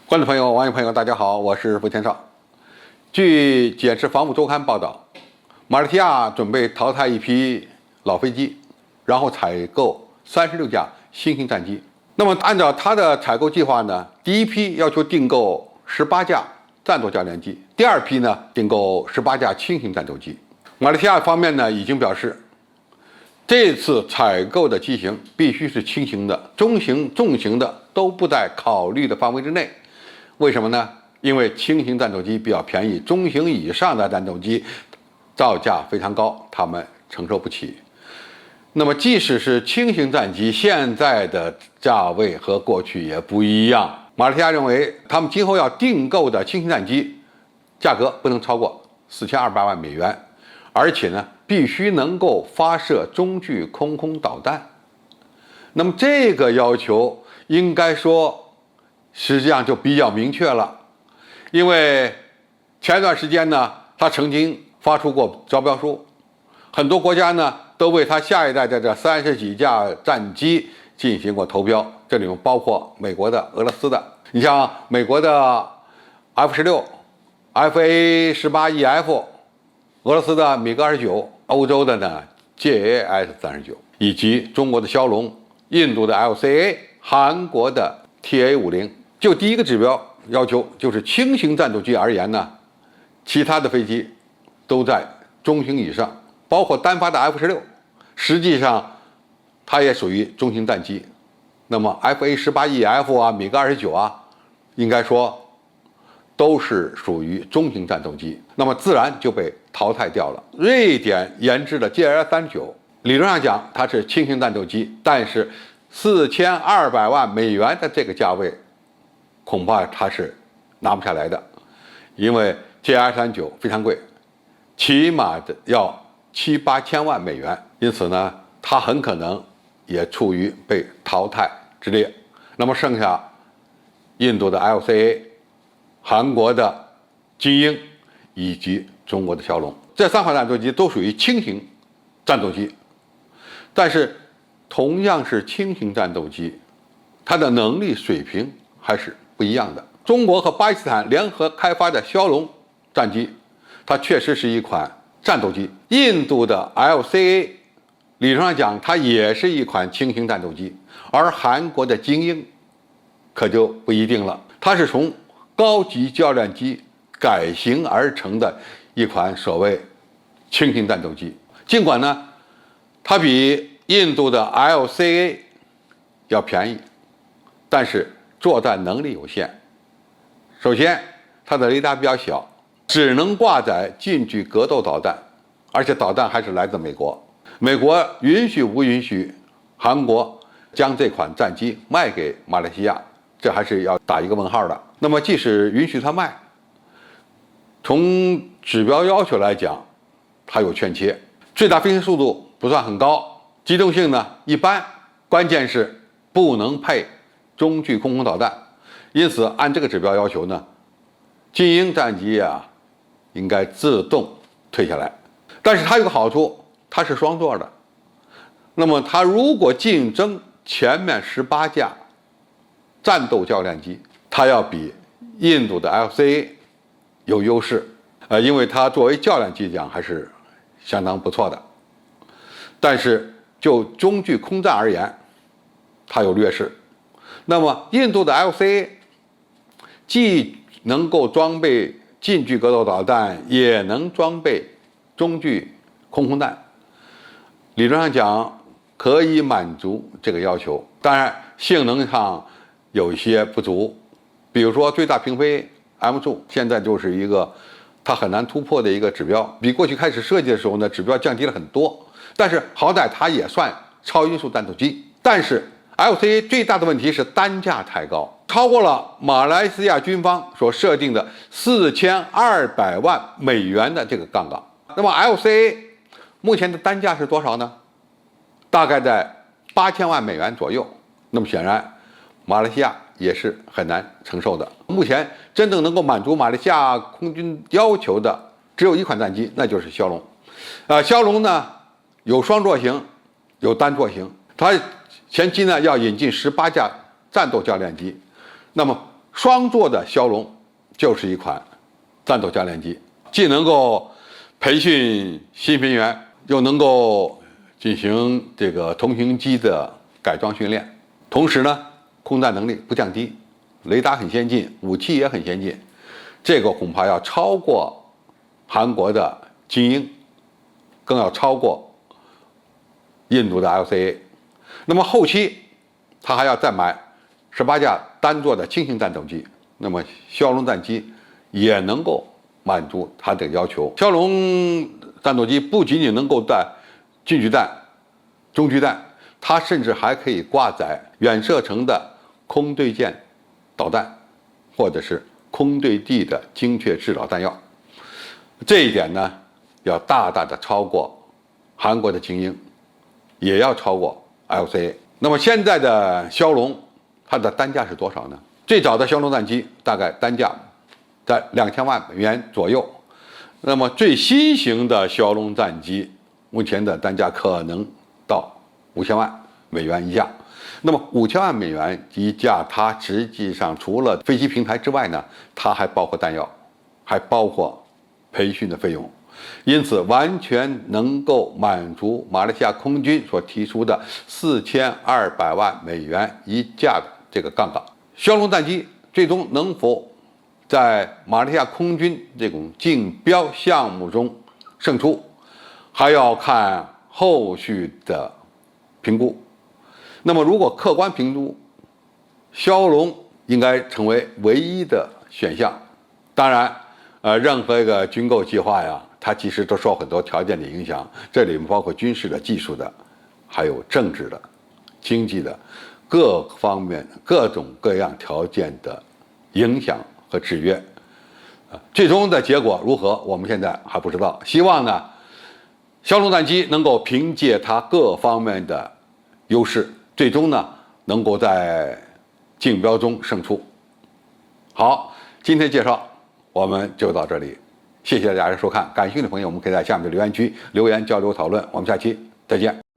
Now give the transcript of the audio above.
观众朋友、网友朋友，大家好，我是付天少。据《简氏防务周刊》报道，马来西亚准备淘汰一批老飞机，然后采购36架新型战机。那么，按照它的采购计划呢，第一批要求订购18架战斗教练机，第二批呢订购18架轻型战斗机。马来西亚方面呢已经表示，这次采购的机型必须是轻型的，中型、重型的都不在考虑的范围之内。为什么呢？因为轻型战斗机比较便宜，中型以上的战斗机造价非常高，他们承受不起。那么，即使是轻型战机，现在的价位和过去也不一样。马来西亚认为，他们今后要订购的轻型战机价格不能超过4200万美元，而且呢，必须能够发射中距空空导弹。那么，这个要求应该说，实际上就比较明确了。因为前一段时间呢，他曾经发出过招标书，很多国家呢都为他下一代的这30几架战机进行过投标，这里面包括美国的、俄罗斯的。你像美国的 F-16、FA-18EF， 俄罗斯的米格29，欧洲的呢 JAS-39， 以及中国的枭龙、印度的 LCA、韩国的 TA-50。就第一个指标要求，就是轻型战斗机而言呢，其他的飞机都在中型以上，包括单发的 F-16，实际上它也属于中型战机。那么 FA-18EF 啊、米格29啊，应该说都是属于中型战斗机，那么自然就被淘汰掉了。瑞典研制的 GL-39，理论上讲它是轻型战斗机，但是4200万美元的这个价位，恐怕它是拿不下来的，因为 GL-39非常贵，起码的要7、8千万美元，因此呢，它很可能也处于被淘汰之列。那么剩下印度的 LCA、韩国的金鹰以及中国的枭龙，这3款战斗机都属于轻型战斗机，但是同样是轻型战斗机，它的能力水平还是不一样的。中国和巴基斯坦联合开发的枭龙战机，它确实是一款战斗机。印度的 LCA 理论上讲，它也是一款轻型战斗机，而韩国的精英可就不一定了，它是从高级教练机改型而成的一款所谓轻型战斗机。尽管呢，它比印度的 LCA 要便宜，但是作战能力有限。首先，它的雷达比较小，只能挂载近距格斗导弹，而且导弹还是来自美国。美国允许不允许韩国将这款战机卖给马来西亚，这还是要打一个问号的。那么，即使允许它卖，从指标要求来讲，它有欠缺。最大飞行速度不算很高，机动性呢一般，关键是不能配中距空空导弹。因此，按这个指标要求呢，金鹰战机啊应该自动退下来。但是它有个好处，它是双座的。那么它如果竞争前面18架战斗教练机，它要比印度的 LCA 有优势，因为它作为教练机讲还是相当不错的。但是就中距空战而言，它有劣势。那么印度的 LCA 既能够装备近距格斗导弹，也能装备中距空空弹，理论上讲可以满足这个要求。当然性能上有一些不足，比如说最大平飞 M 数现在就是一个它很难突破的一个指标，比过去开始设计的时候呢，指标降低了很多。但是好歹它也算超音速战斗机。但是 LCA 最大的问题是单价太高，超过了马来西亚军方所设定的4200万美元的这个杠杆。那么 LCA 目前的单价是多少呢？大概在8000万美元左右。那么显然，马来西亚也是很难承受的。目前真正能够满足马来西亚空军要求的只有一款战机，那就是枭龙。枭龙呢有双座型，有单座型。它前期呢要引进18架战斗教练机，那么双座的枭龙就是一款战斗教练机，既能够培训新兵员，又能够进行这个通行机的改装训练，同时呢，空战能力不降低，雷达很先进，武器也很先进，这个恐怕要超过韩国的精英，更要超过印度的 LCA。那么后期他还要再买18架单座的轻型战斗机，那么枭龙战机也能够满足他的要求。枭龙战斗机不仅仅能够在近距弹、中距弹，它甚至还可以挂载远射程的空对舰导弹，或者是空对地的精确制导弹药。这一点呢，要大大的超过韩国的精英，也要超过 LCA。那么现在的枭龙，它的单价是多少呢？最早的枭龙战机大概单价在2000万美元左右。那么最新型的枭龙战机，目前的单价可能到5000万美元一架。那么5000万美元一架，它实际上除了飞机平台之外呢，它还包括弹药，还包括培训的费用，因此完全能够满足马来西亚空军所提出的4200万美元一架的这个杠杆。枭龙战机最终能否在马来西亚空军这种竞标项目中胜出，还要看后续的评估。那么如果客观评估，枭龙应该成为唯一的选项。当然，任何一个军购计划呀，它其实都受很多条件的影响，这里面包括军事的、技术的，还有政治的、经济的各方面各种各样条件的影响和制约。最终的结果如何，我们现在还不知道。希望呢，枭龙战机能够凭借它各方面的优势，最终呢能够在竞标中胜出。好，今天介绍我们就到这里，谢谢大家的收看。感兴趣的朋友，我们可以在下面的留言区留言交流讨论。我们下期再见。